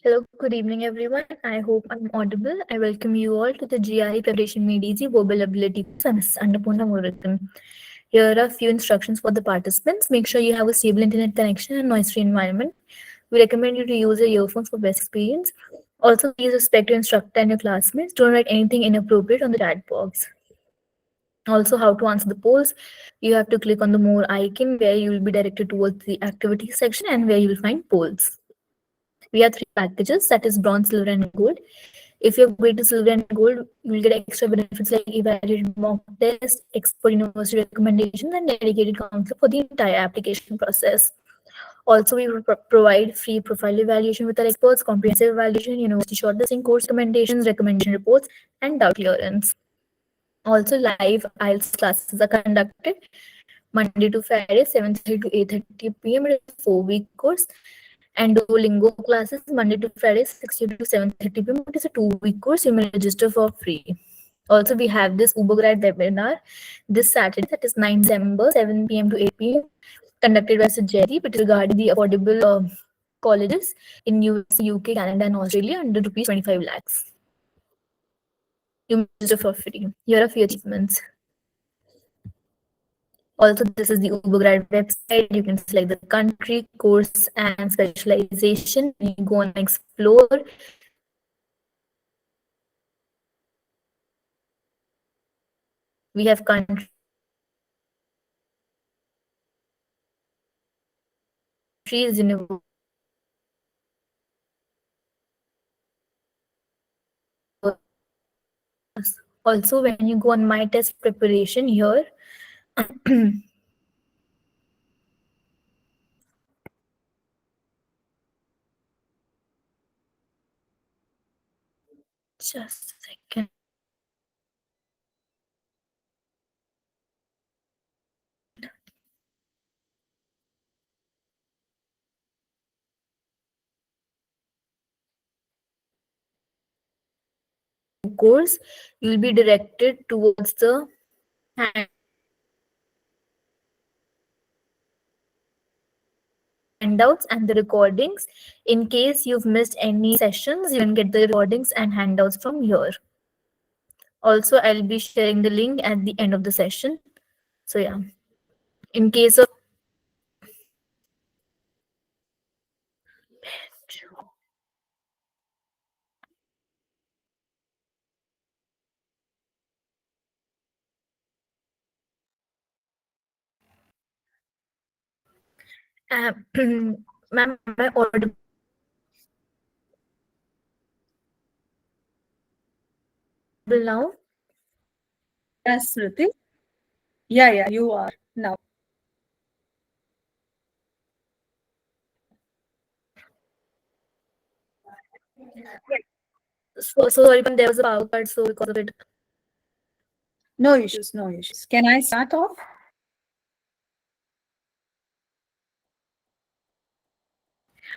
Hello, good evening, everyone. I hope I'm audible. I welcome you all to the GRE Preparation Made Easy Verbal Ability course. I'm Ms. Annapurna Murugan. Here are a few instructions for the participants. Make sure you have a stable internet connection and noise-free environment. We recommend you to use your earphones for best experience. Also, please respect your instructor and your classmates. Don't write anything inappropriate on the chat box. Also, how to answer the polls. You have to click on the more icon where you will be directed towards the activity section and where you will find polls. We have three packages, that is bronze, silver, and gold. If you upgrade to silver and gold, you will get extra benefits like evaluated mock test, expert university recommendations, and dedicated counselor for the entire application process. Also, we will provide free profile evaluation with our experts, comprehensive evaluation, university shortlisting, course recommendations, recommendation reports, and doubt clearance. Also, live IELTS classes are conducted Monday to Friday, 7:30 to 8:30 p.m. It is a 4-week course. And Duolingo classes Monday to Friday, 6:30 to 7:30 p.m. It is a 2-week course. You may register for free. Also, we have this Ubergrad webinar this Saturday, that is 9 December, 7 p.m. to 8 p.m. conducted by Sujati, which is regarding the affordable colleges in US, UK, Canada, and Australia under rupees 25 lakhs. You may register for free. Here are a few achievements. Also, this is the Ubergrad website. You can select the country, course, and specialization. You go and explore. We have countries, universities. Also, when you go on my test preparation here, just a second. Course, you will be directed towards the handouts and the recordings. In case you've missed any sessions, you can get the recordings and handouts from here. Also, I'll be sharing the link at the end of the session. So yeah, in case of ma'am, am I audible now? Yes, Smriti. Yeah, you are now. So sorry, but there was a power cut, so because of it. No issues, no issues. Can I start off?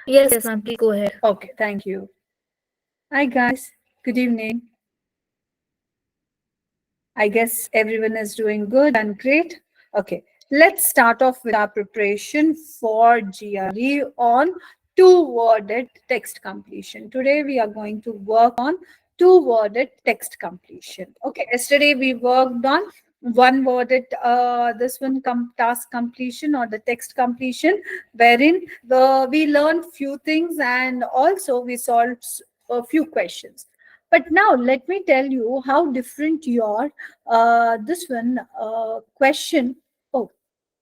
Yes, ma'am, please go ahead. Okay, thank you. Hi, guys. Good evening. I guess everyone is doing good and great. Okay, let's start off with our preparation for GRE on two-worded text completion. Today, we are going to work on two-worded text completion. Okay, yesterday we worked on one-worded, this one task completion or the text completion, wherein we learned few things and also we solved a few questions. But now let me tell you how different your this one question. Oh,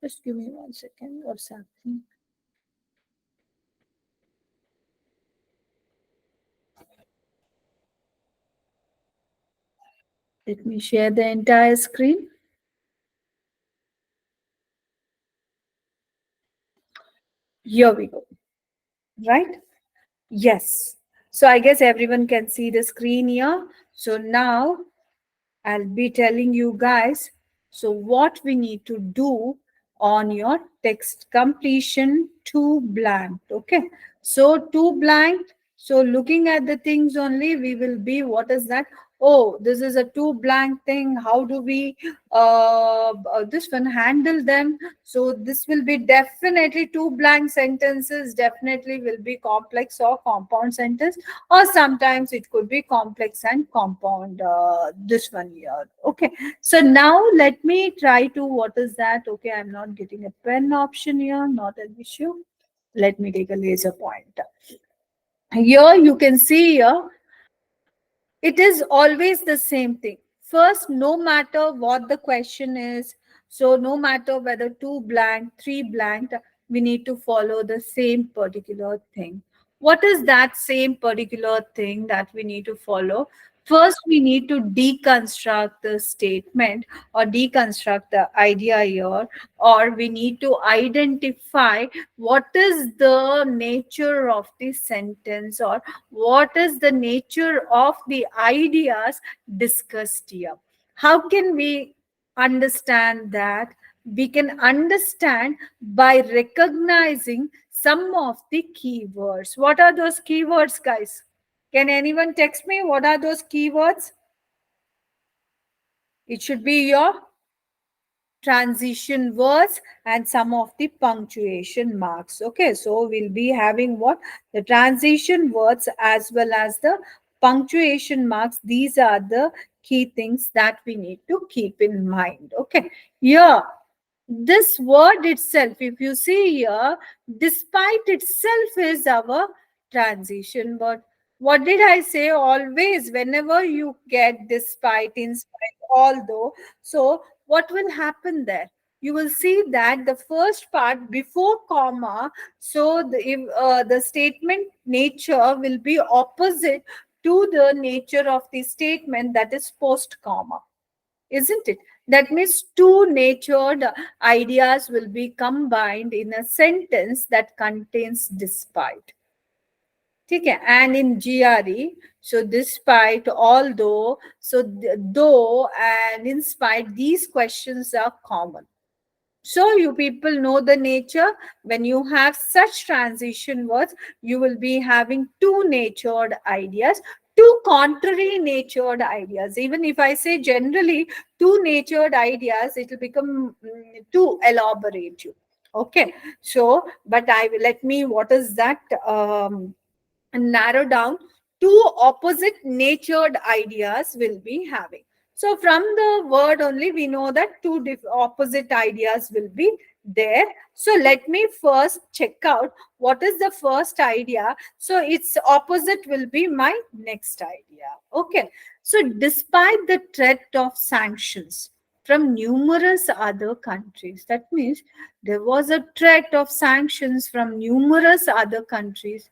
just give me 1 second. What's happening? Let me share the entire screen. Here we go. Right? Yes. So I guess everyone can see the screen here. So now I'll be telling you guys. So what we need to do on your text completion to blank. Okay. So to blank, So looking at the things only, we will be, what is that? Oh, this is a two blank thing. How do we this one handle them? So this will be definitely two blank sentences. Definitely will be complex or compound sentence, or sometimes it could be complex and compound. This one here. Okay. So now let me try to, what is that? Okay, I'm not getting a pen option here. Not an issue. Let me take a laser pointer. Here you can see here, it is always the same thing. First, no matter what the question is, so no matter whether two blank, three blank, we need to follow the same particular thing. What is that same particular thing that we need to follow? First, we need to deconstruct the statement or deconstruct the idea here, or we need to identify what is the nature of the sentence, or what is the nature of the ideas discussed here. How can we understand that? We can understand by recognizing some of the keywords. What are those keywords, guys? Can anyone text me? What are those keywords? It should be your transition words and some of the punctuation marks. Okay, so we'll be having what? The transition words as well as the punctuation marks. These are the key things that we need to keep in mind. Okay, here, this word itself, if you see here, despite itself is our transition word. What did I say? Always, whenever you get despite, in spite, although, so what will happen there? You will see that the first part before comma, so the statement nature will be opposite to the nature of the statement that is post comma, isn't it? That means two natured ideas will be combined in a sentence that contains despite. Okay, and in GRE, so despite, although, so though, and in spite, these questions are common. So you people know the nature. When you have such transition words, you will be having two natured ideas, two contrary natured ideas. Even if I say generally two natured ideas, it will become too elaborative. Okay. So, but I will, let me, what is that? Narrow down. Two opposite natured ideas will be having. So from the word only, we know that two opposite ideas will be there. So let me first check out what is the first idea. So its opposite will be my next idea. Okay. So despite the threat of sanctions from numerous other countries, that means there was a threat of sanctions from numerous other countries,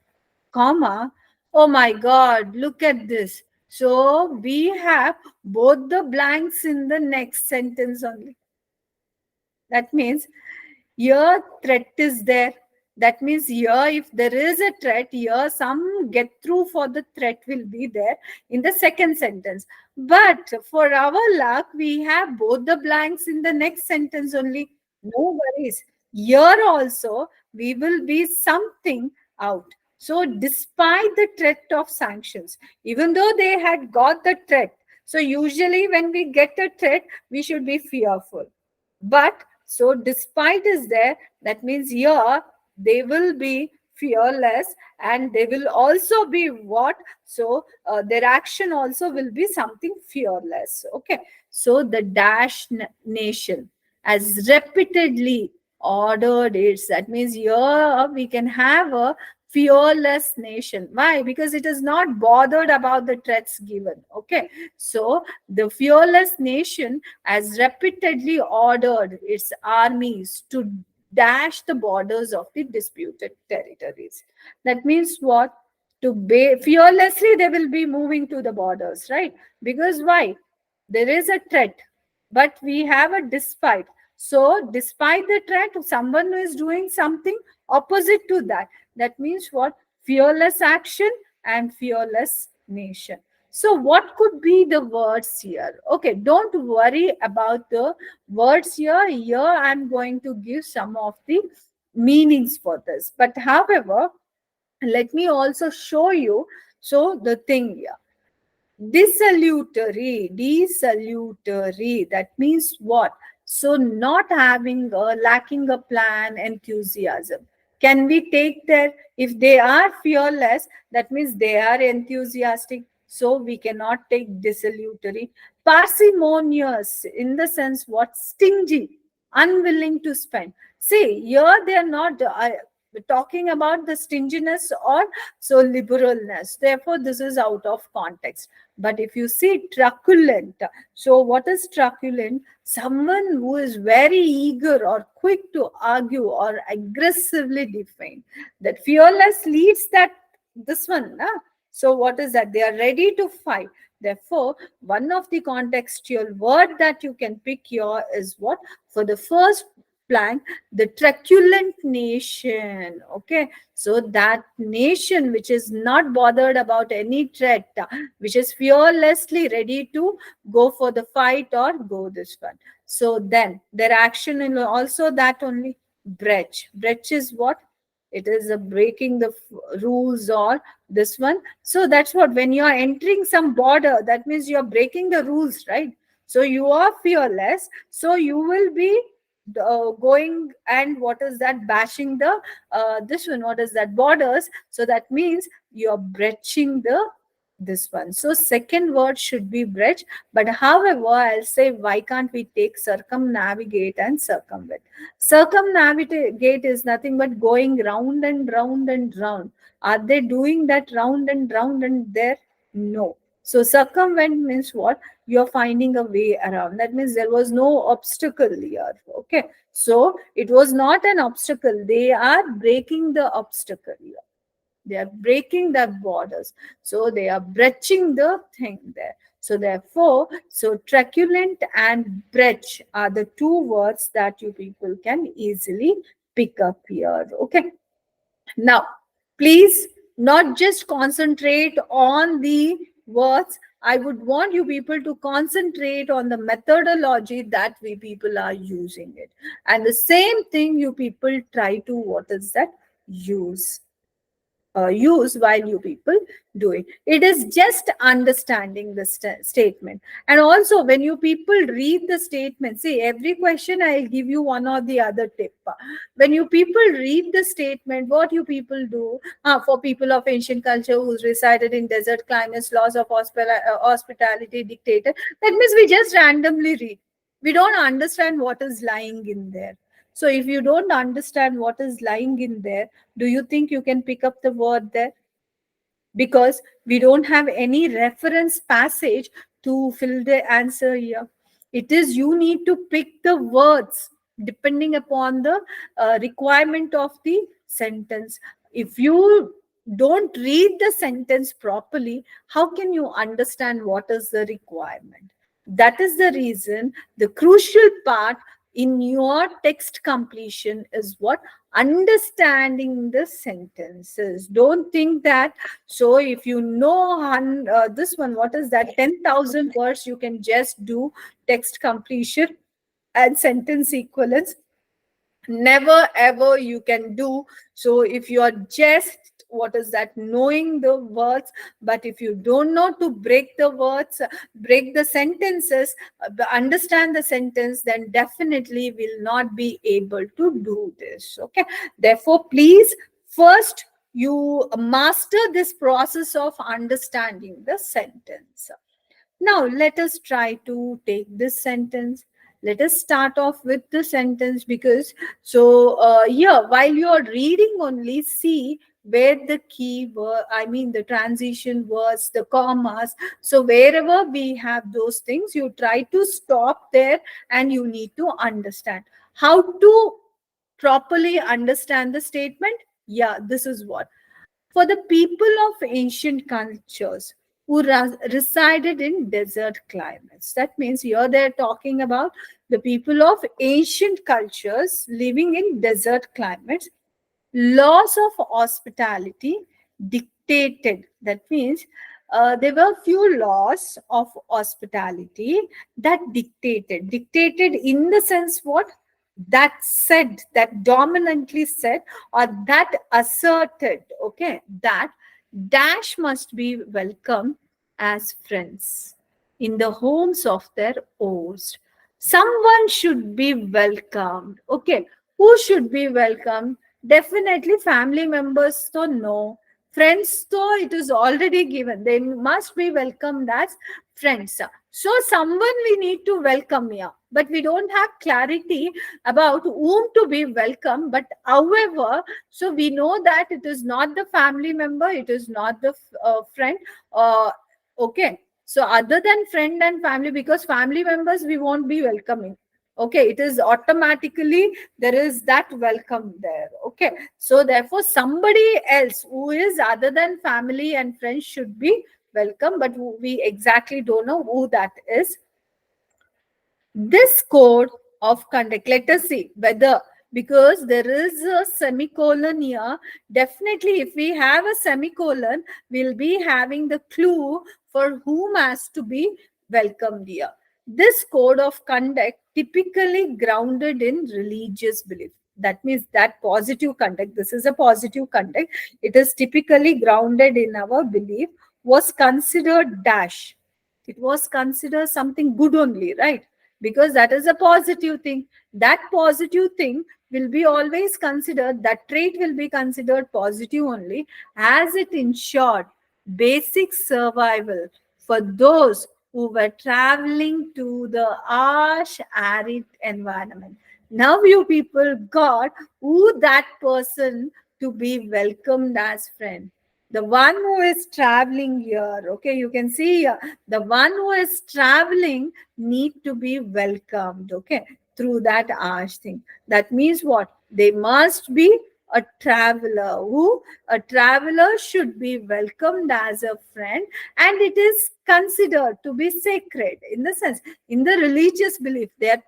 comma, oh my god, look at this. So we have both the blanks in the next sentence only. That means here threat is there. That means here, if there is a threat, here some get through for the threat will be there in the second sentence. But for our luck, we have both the blanks in the next sentence only. No worries. Here also, we will be something out. So despite the threat of sanctions, even though they had got the threat, so usually when we get a threat, we should be fearful. But so despite is there, that means here they will be fearless, and they will also be what? So their action also will be something fearless. Okay. So the dash nation as repeatedly ordered it. That means here we can have a fearless nation. Why? Because it is not bothered about the threats given. Okay. So the fearless nation has repeatedly ordered its armies to dash the borders of the disputed territories. That means what? To fearlessly they will be moving to the borders, right? Because why? There is a threat, but we have a despite. So despite the threat, someone who is doing something opposite to that. That means what? Fearless action and fearless nation. So what could be the words here? Okay, don't worry about the words here. Here I'm going to give some of the meanings for this. But however, Let me also show you. So the thing here, desultory, that means what? So not having a, lacking a plan, enthusiasm. Can we take that? If they are fearless, that means they are enthusiastic, so we cannot take desultory. Parsimonious, in the sense what? Stingy, unwilling to spend. See, here they are not talking about the stinginess or so liberalness, therefore this is out of context. But if you see truculent, so what is truculent? Someone who is very eager or quick to argue or aggressively defend. That fearless leads that this one. So what is that? They are ready to fight. Therefore, one of the contextual word that you can pick here is what? For the first blank, the truculent nation. Okay, so that nation which is not bothered about any threat, which is fearlessly ready to go for the fight or go this one. So then their action and also that only. Breach is what? It is a breaking the rules or this one. So that's what, when you are entering some border, that means you are breaking the rules, right? So you are fearless, so you will be going and what is that, bashing the this one, what is that, borders. So that means you are breaching the this one. So second word should be breach. But however, I'll say, why can't we take circumnavigate and circumvent? Circumnavigate is nothing but going round and round and round. Are they doing that round and round and there? No. So circumvent means what? You're finding a way around. That means there was no obstacle here. Okay. So it was not an obstacle. They are breaking the obstacle here. They are breaking the borders. So they are breaching the thing there. So therefore, so truculent and breach are the two words that you people can easily pick up here. Okay. Now, please not just concentrate on the words. I would want you people to concentrate on the methodology that we people are using it. And the same thing you people try to, what is that, use while you people do it. It is just understanding the statement. And also when you people read the statement, see, every question I'll give you one or the other tip. When you people read the statement, what you people do, for people of ancient culture who's resided in desert climates, laws of hospitality dictated, that means we just randomly read. We don't understand what is lying in there. So if you don't understand what is lying in there, do you think you can pick up the word there? Because we don't have any reference passage to fill the answer here. It is, you need to pick the words depending upon the requirement of the sentence. If you don't read the sentence properly, how can you understand what is the requirement? That is the reason the crucial part in your text completion is what? Understanding the sentences. Don't think that, so if you know this one, what is that, 10,000 words, you can just do text completion and sentence equivalence. Never ever you can do. So if you are just, what is that, knowing the words, but if you don't know to break the words, break the sentences, understand the sentence, then definitely will not be able to do this. Okay, therefore please first you master this process of understanding the sentence. Now, let us try to take this sentence. Let us start off with the sentence, because so here, while you are reading only, see where the key word, I mean the transition words, the commas. So wherever we have those things, you try to stop there and you need to understand. How to properly understand the statement? Yeah, this is what. For the people of ancient cultures who resided in desert climates. That means here they're talking about the people of ancient cultures living in desert climates. Laws of hospitality dictated. That means there were few laws of hospitality that dictated. Dictated in the sense what? that said, that dominantly said, or that asserted, okay, that dash must be welcome as friends in the homes of their host. Someone should be welcomed. Okay, who should be welcomed? Definitely family members, so no. Friends, though, it is already given. They must be welcomed as friends. So, someone we need to welcome here, but we don't have clarity about whom to be welcome. But however, so we know that it is not the family member, it is not the friend. Uh, okay, so other than friend and family, because family members we won't be welcoming. Okay, it is automatically there is that welcome there. Okay, so therefore somebody else who is other than family and friends should be welcome, but we exactly don't know who that is. This code of conduct, let us see whether, because there is a semicolon here, definitely if we have a semicolon, we'll be having the clue for whom has to be welcomed here. This code of conduct typically grounded in religious belief. That means that positive conduct, this is a positive conduct, it is typically grounded in our belief, was considered dash. It was considered something good only, right? Because that is a positive thing. That positive thing will be always considered, that trait will be considered positive only, as it ensured basic survival for those who were traveling to the harsh arid environment. Now you people got who that person to be welcomed as friend. The one who is traveling here, okay, you can see here, the one who is traveling need to be welcomed, okay, through that ash thing. That means what? They must be a traveler. Who? A traveler should be welcomed as a friend, and it is considered to be sacred in the sense, in the religious belief. They are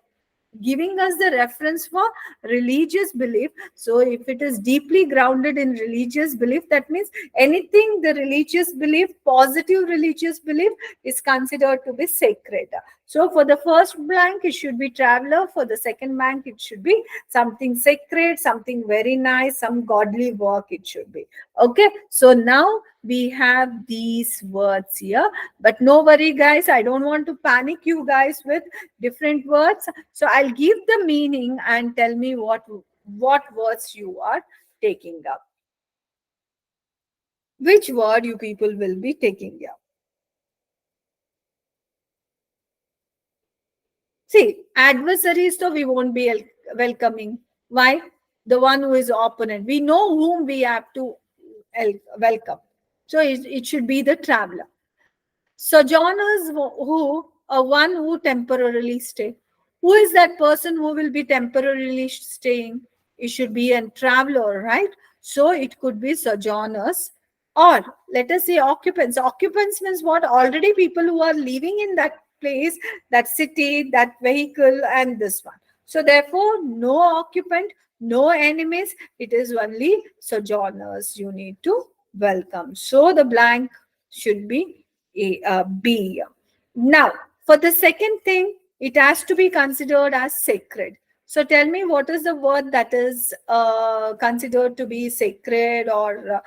giving us the reference for religious belief. So if it is deeply grounded in religious belief, that means anything the religious belief, positive religious belief, is considered to be sacred. So for the first blank it should be traveler, for the second blank it should be something sacred, something very nice, some godly work it should be. Okay, so now we have these words here, but no worry guys, I don't want to panic you guys with different words. So I'll give the meaning and tell me what words you are taking up. Which word you people will be taking up? See, adversaries, so we won't be welcoming. Why? The one who is opponent. We know whom we have to welcome. So it should be the traveler. Sojourners who one who temporarily stay. Who is that person who will be temporarily staying? It should be a traveler, right? So it could be sojourners, or let us say occupants. Occupants means what? Already people who are living in that place, that city, that vehicle, and this one. So therefore, no occupant, no enemies. It is only sojourners you need to welcome. So the blank should be B. Now, for the second thing, it has to be considered as sacred. So tell me, what is the word that is considered to be sacred or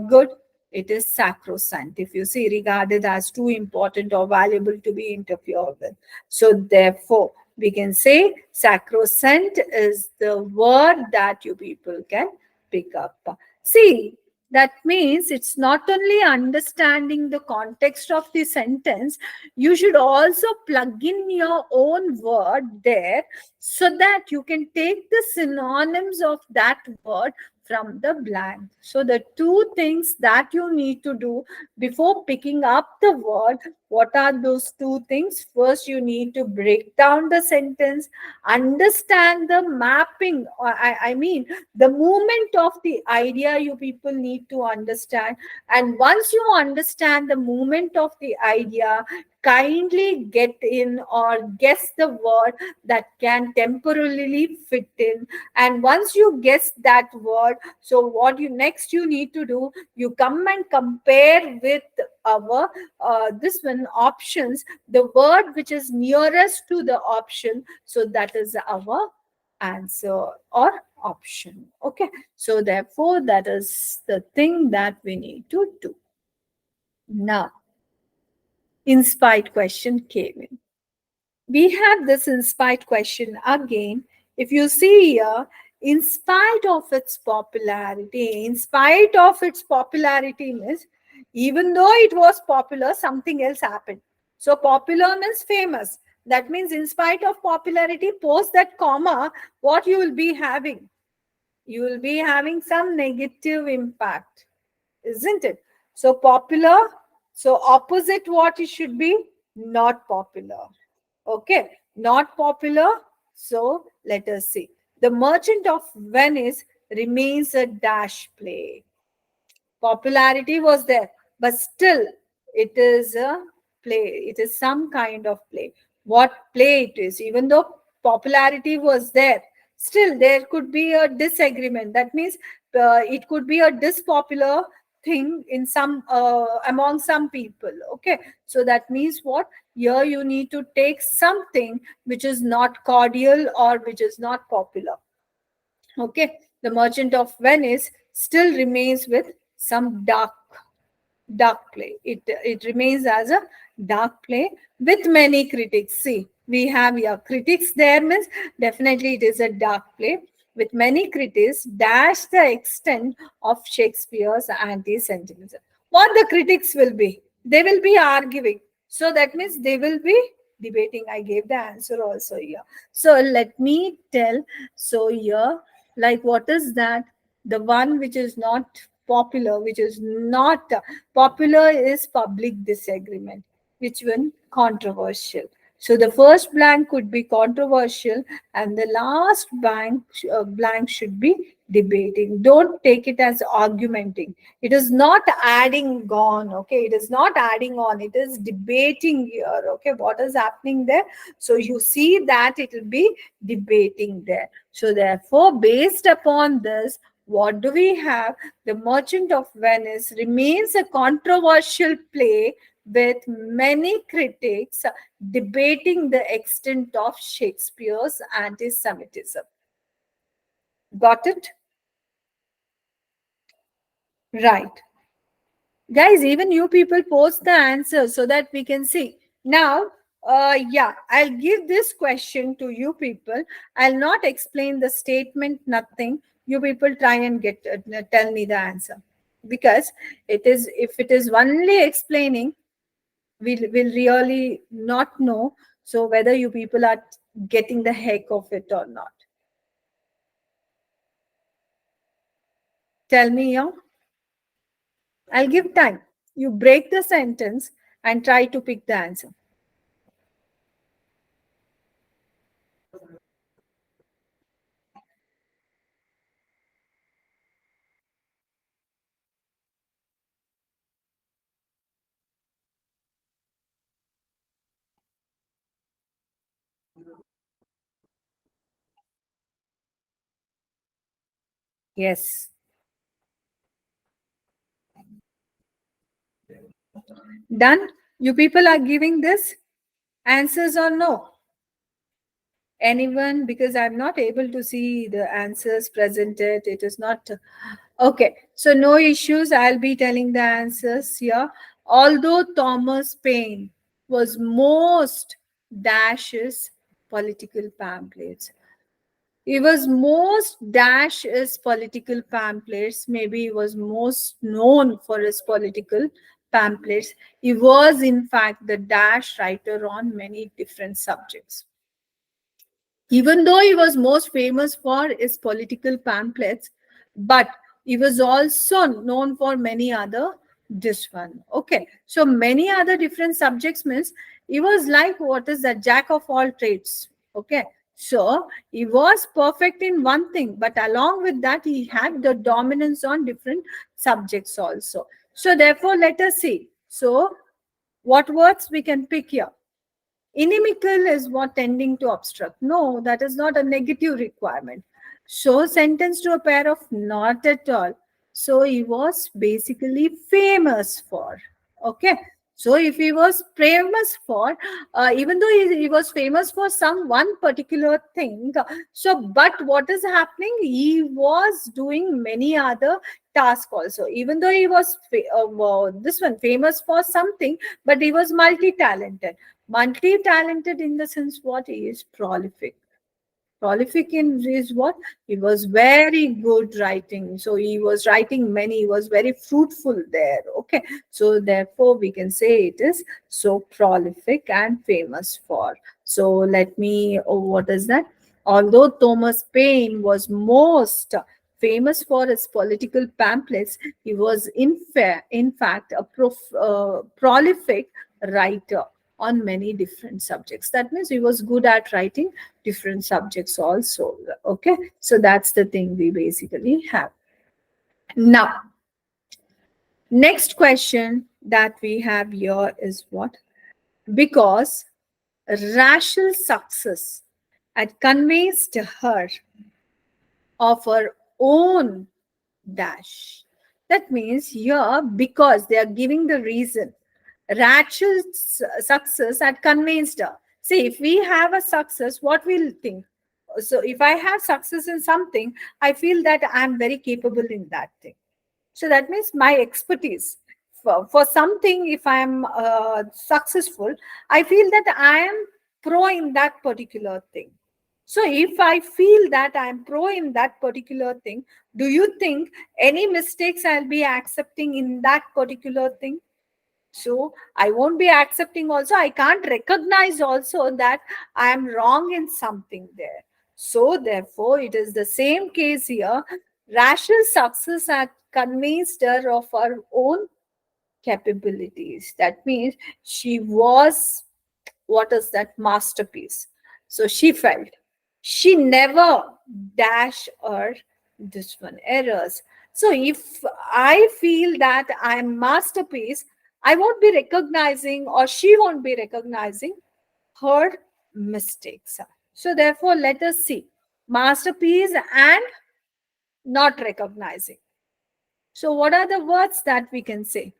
good? It is sacrosanct. If you see, regarded as too important or valuable to be interfered with. So therefore, we can say sacrosanct is the word that you people can pick up. See, that means it's not only understanding the context of the sentence, you should also plug in your own word there so that you can take the synonyms of that word from the blank. So the two things that you need to do before picking up the word, what are those two things? First, you need to break down the sentence, understand the mapping, or I mean the movement of the idea you people need to understand. And once you understand the movement of the idea, kindly get in or guess the word that can temporarily fit in. And once you guess that word, so what you next you need to do, you come and compare with our this one options, the word which is nearest to the option. So that is our answer or option. Okay, so therefore that is the thing that we need to do. Now, inspired question came in. We have this inspired question again. If you see here, in spite of its popularity, means even though it was popular, something else happened. So popular means famous. That means in spite of popularity, post that comma, what you will be having? You will be having some negative impact, isn't it? So popular, so opposite what it should be? Not popular. Okay, not popular. So let us see. The Merchant of Venice remains a dash play. Popularity was there, but still it is a play. It is some kind of play. What play it is, even though popularity was there, still there could be a disagreement. That means it could be a dispopular thing in some among some people. Okay, so that means what? Here you need to take something which is not cordial or which is not popular. Okay, the Merchant of Venice still remains with some dark play. It remains as a dark play with many critics. See, we have here critics there, means definitely it is a dark play with many critics dash the extent of Shakespeare's anti-sentimentalism. What the critics will be? They will be arguing. So that means they will be debating. I gave the answer also here. So let me tell. So here, like what is that? The one which is not popular, which is not popular, is public disagreement. Which one? Controversial. So the first blank could be controversial, and the last blank should be debating. Don't take it as argumenting. It is not adding on. Okay, it is not adding on. It is debating here. Okay, what is happening there? So you see that it will be debating there. So therefore, based upon this, what do we have? The Merchant of Venice remains a controversial play with many critics debating the extent of Shakespeare's anti-Semitism. Got it? Right. Guys, even you people post the answer so that we can see. Now, yeah, I'll give this question to you people. I'll not explain the statement, nothing. You people try and tell me the answer. Because it is, if it is only explaining, we'll really not know. So whether you people are getting the heck of it or not. Tell me, yeah. I'll give time. You break the sentence and try to pick the answer. Yes. Done? You people are giving this answers or no? Anyone? Because I'm not able to see the answers presented. It is not. Okay. So no issues. I'll be telling the answers here. Although Thomas Paine was most dashes political pamphlets. He was most dash his political pamphlets. Maybe he was most known for his political pamphlets. He was, in fact, the dash writer on many different subjects. Even though he was most famous for his political pamphlets, but he was also known for many other this one. Okay, so many other different subjects means he was like, what is that, jack of all trades. Okay, so he was perfect in one thing, but along with that he had the dominance on different subjects also. So therefore let us see. So what words we can pick here? Inimical is what tending to obstruct. No, that is not a negative requirement. So sentence to a pair of not at all. So he was basically famous for. Okay. So if he was famous for, even though he was famous for some one particular thing, so but what is happening? He was doing many other tasks also. Even though he was this one famous for something, but he was multi-talented. Multi-talented in the sense what? He is prolific. Prolific in his what? He was very good writing. So he was writing many, he was very fruitful there. Okay. So therefore we can say it is so prolific and famous for. So let me, oh, what is that? Although Thomas Paine was most famous for his political pamphlets, he was in fact a prolific writer on many different subjects. That means he was good at writing different subjects also. Okay, so that's the thing we basically have. Now, next question that we have here is what? Because rational success had convinced her of her own dash. That means here, because they are giving the reason, Rachel's success had convinced her. See, if we have a success, what we'll think? So if I have success in something, I feel that I'm very capable in that thing. So that means my expertise. For something, if I am successful, I feel that I am pro in that particular thing. So if I feel that I am pro in that particular thing, do you think any mistakes I'll be accepting in that particular thing? So I won't be accepting also. I can't recognize also that I am wrong in something there. So therefore, it is the same case here. Rational success had convinced her of her own capabilities. That means she was, what is that, masterpiece. So she felt she never dash her this one errors. So if I feel that I'm masterpiece, I won't be recognizing, or she won't be recognizing her mistakes. So therefore, let us see masterpiece and not recognizing. So what are the words that we can say?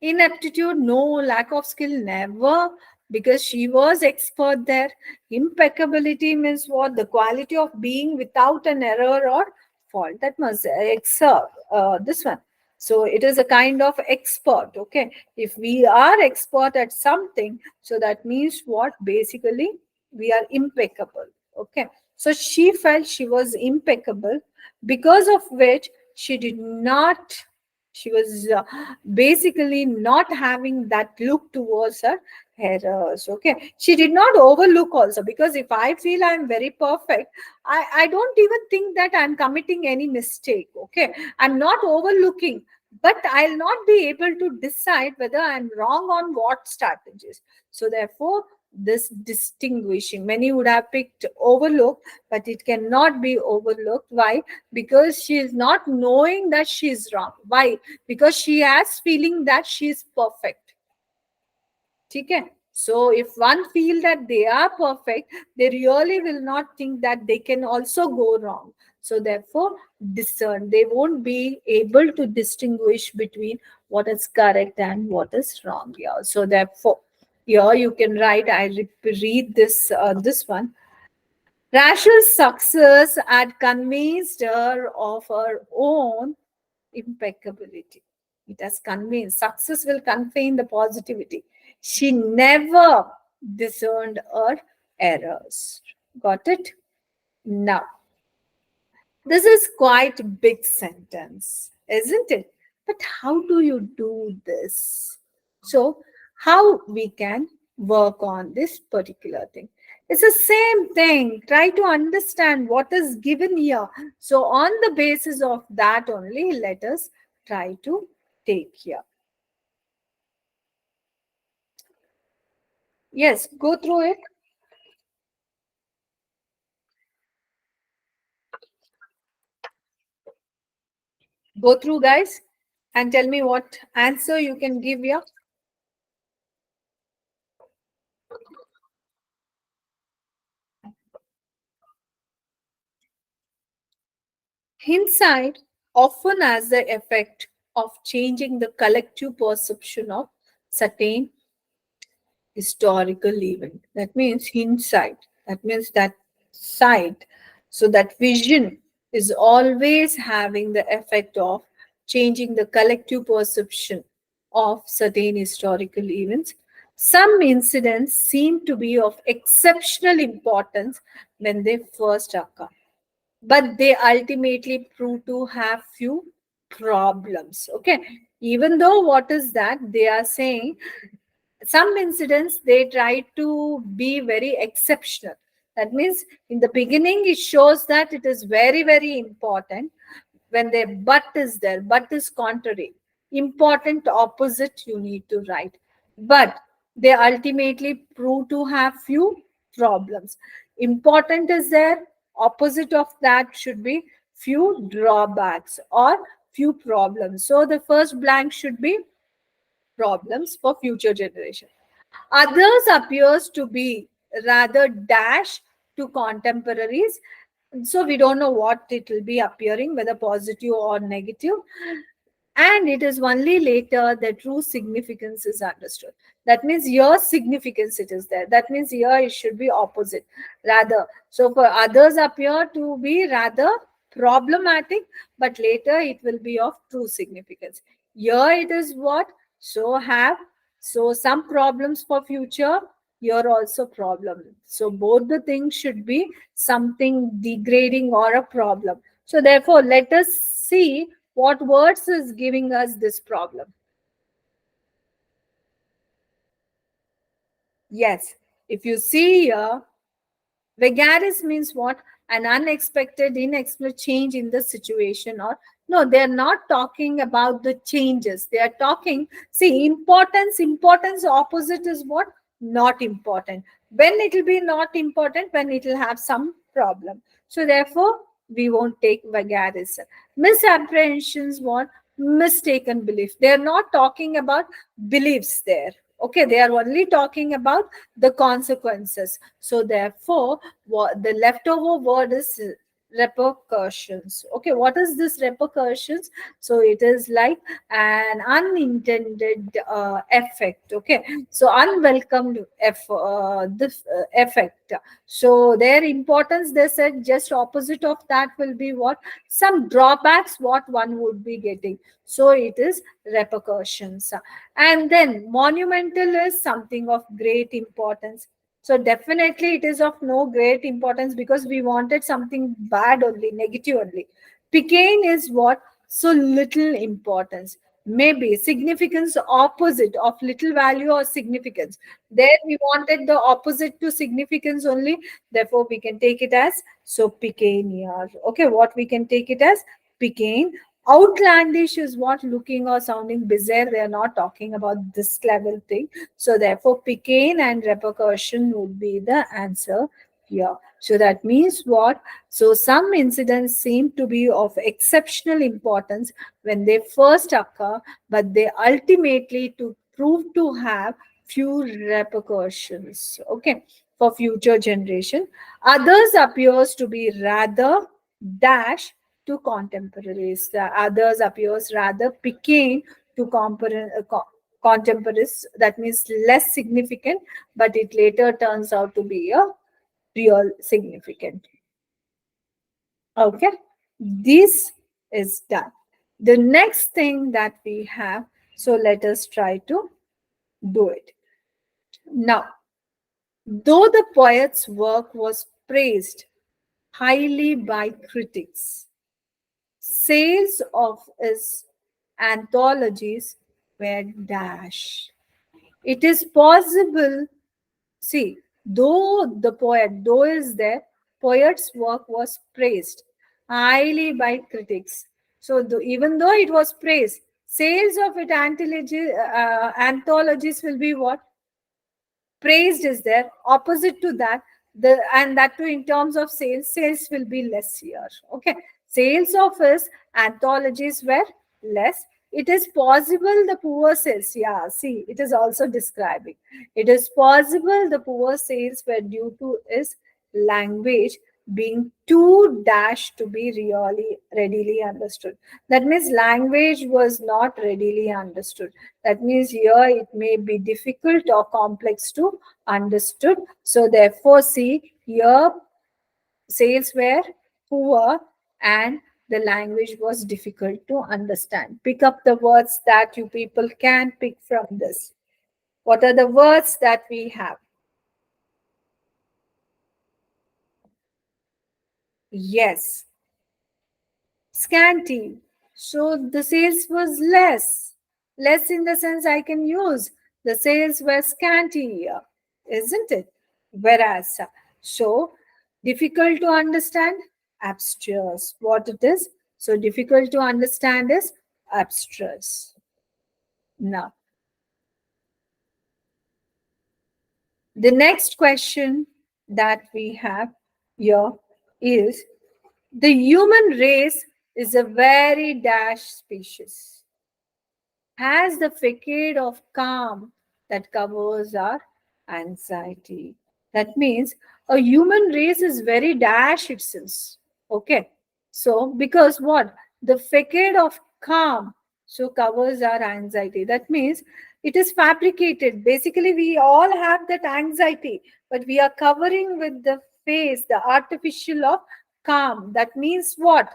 Inaptitude, no. Lack of skill, never, because she was expert there. Impeccability means what? The quality of being without an error or fault. That must excel. This one. So it is a kind of expert. Okay. If we are expert at something, so that means what? Basically, we are impeccable. Okay. So she felt she was impeccable, because of which she did not, she was basically not having that look towards her errors. Okay, she did not overlook also, because if I feel I'm very perfect, I don't even think that I'm committing any mistake. Okay, I'm not overlooking, but I'll not be able to decide whether I'm wrong on what strategies. So therefore, this distinguishing, many would have picked overlook, but it cannot be overlooked. Why? Because she is not knowing that she is wrong. Why? Because she has feeling that she is perfect. Okay. So if one feel that they are perfect, they really will not think that they can also go wrong. So therefore, discern. They won't be able to distinguish between what is correct and what is wrong. Yeah. So therefore, here you can write. I read this one. Rational success had convinced her of her own impeccability. It has convinced. Success will convey the positivity. She never discerned her errors. Got it? Now, this is quite a big sentence, isn't it? But how do you do this? So, how we can work on this particular thing? It's the same thing. Try to understand what is given here. So, on the basis of that only, let us try to take here. Yes, go through it. Go through, guys, and tell me what answer you can give here. Hindsight often has the effect of changing the collective perception of certain historical event. That means hindsight. That means that sight. So that vision is always having the effect of changing the collective perception of certain historical events. Some incidents seem to be of exceptional importance when they first occur, but they ultimately prove to have few problems. Okay, even though what is that they are saying, some incidents they try to be very exceptional. That means in the beginning it shows that it is very very important. When the but is there, but is contrary, important opposite you need to write, but they ultimately prove to have few problems. Important is there, opposite of that should be few drawbacks or few problems. So the first blank should be problems for future generation. Others appears to be rather dash to contemporaries. So we don't know what it will be appearing, whether positive or negative. And it is only later the true significance is understood. That means your significance it is there. That means here it should be opposite. Rather, so for others appear to be rather problematic, but later it will be of true significance. Here it is what? So some problems for future, here also problem. So both the things should be something degrading or a problem. So therefore, let us see what words is giving us this problem. Yes, if you see here, vagaris means what? An unexpected, inexplicable change in the situation. Or no, they're not talking about the changes. They are talking, see, importance. Importance opposite is what? Not important. When it will be not important? When it will have some problem. So therefore, we won't take vagaris. Misapprehensions, what? Mistaken belief. They're not talking about beliefs there. Okay, they are only talking about the consequences. So therefore, what the leftover word is repercussions. Okay, what is this repercussions? So it is like an unintended effect. Okay, so unwelcomed this effect. So their importance, they said just opposite of that will be what? Some drawbacks what one would be getting. So it is repercussions. And then monumental is something of great importance. So definitely it is of no great importance because we wanted something bad only, negative only. Pecan is what? So little importance. Maybe significance opposite of little value or significance. There we wanted the opposite to significance only. Therefore, we can take it as so pecan here. Okay, what we can take it as pecan. Outlandish is what? Looking or sounding bizarre. They are not talking about this level thing. So therefore, pecan and repercussion would be the answer here. So that means what? So some incidents seem to be of exceptional importance when they first occur, but they ultimately to prove to have few repercussions. Okay, for future generation. Others appears to be rather dash to contemporaries. The others appears rather pecan to contemporaries. That means less significant, but it later turns out to be a real significant. Okay, this is done. The next thing that we have, so let us try to do it. Now, though the poet's work was praised highly by critics, sales of his anthologies were dash. It is possible, see, though the poet, though is there, poet's work was praised highly by critics. So even though it was praised, sales of it anthologies will be what? Praised is there. Opposite to that, and that too in terms of sales will be less here. Okay, sales of his anthologies were less. It is possible the poor sales, yeah, see, it is also describing. It is possible the poor sales were due to his language being too dash to be really readily understood. That means language was not readily understood. That means here it may be difficult or complex to understood. So therefore, see here sales were poor and the language was difficult to understand. Pick up the words that you people can pick from this. What are the words that we have? Yes, scanty. So the sales was less. Less in the sense I can use. The sales were scanty here, isn't it? Whereas, so difficult to understand, abstruse. What it is? So difficult to understand is abstruse. Now, the next question that we have here is the human race is a very dash species. Has the facade of calm that covers our anxiety. That means a human race is very dash itself. Okay. So, because what? The facade of calm so covers our anxiety. That means it is fabricated. Basically, we all have that anxiety, but we are covering with the face, the artificial of calm. That means what?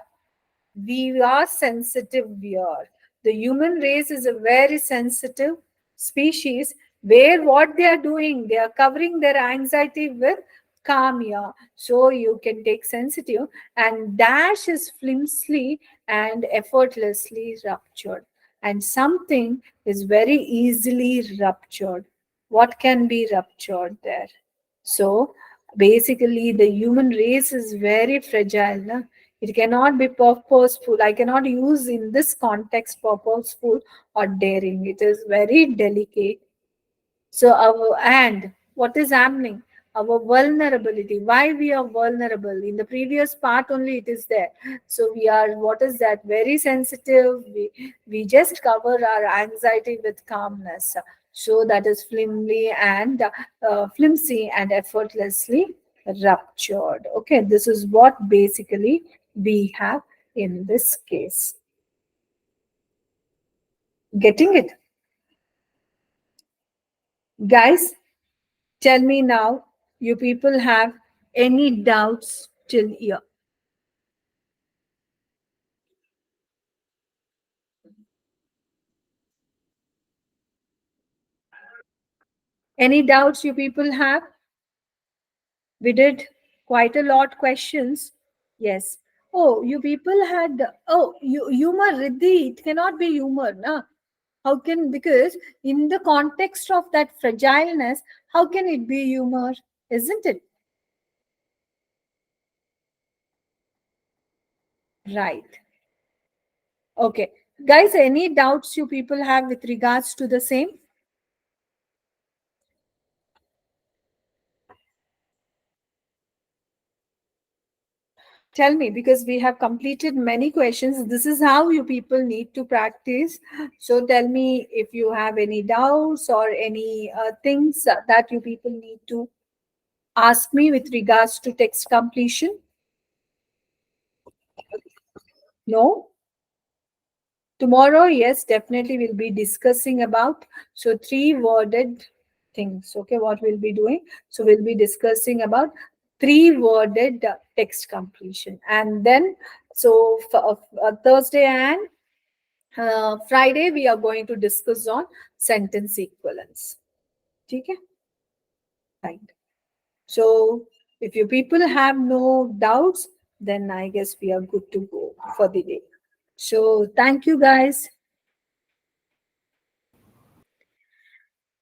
We are sensitive here. The human race is a very sensitive species where what they are doing, they are covering their anxiety with calm here. So you can take sensitive and dash is flimsily and effortlessly ruptured. And something is very easily ruptured. What can be ruptured there? So basically, the human race is very fragile. Na? It cannot be purposeful. I cannot use in this context purposeful or daring. It is very delicate. So our and what is happening? Our vulnerability. Why we are vulnerable? In the previous part only it is there. So we are what is that? Very sensitive. We just cover our anxiety with calmness. So that is flimsy and effortlessly ruptured. Okay, this is what basically we have in this case. Getting it, guys? Tell me now, you people have any doubts till here? Any doubts you people have? We did quite a lot questions. Yes. Oh, you people had humor, Riddhi. It cannot be humor, na? How can because in the context of that fragileness, how can it be humor? Isn't it? Right. Okay. Guys, any doubts you people have with regards to the same? Tell me, because we have completed many questions. This is how you people need to practice. So tell me if you have any doubts or any things that you people need to ask me with regards to text completion. No? Tomorrow, yes, definitely we'll be discussing about so three worded things. Okay, what we'll be doing. So we'll be discussing about three worded text completion, and then so for, Thursday and Friday we are going to discuss on sentence equivalence. Okay, right. So if you people have no doubts, then I guess we are good to go for the day. So thank you guys.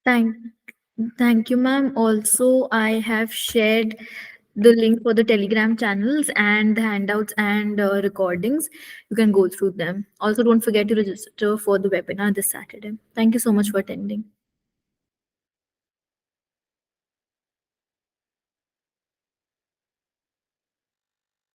Thank, thank you, ma'am. Also, I have shared the link for the Telegram channels and the handouts and recordings. You can go through them. Also, don't forget to register for the webinar this Saturday. Thank you so much for attending.